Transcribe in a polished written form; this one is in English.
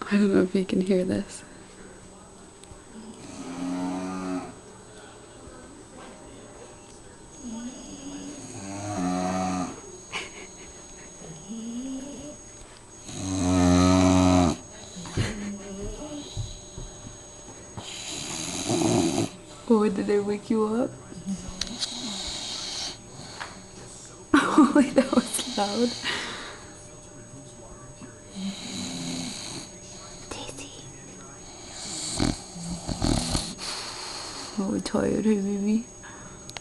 I don't know if you can hear this. Oh, did they wake you up? Oh, that was loud. Daisy. Oh, tired, hey baby?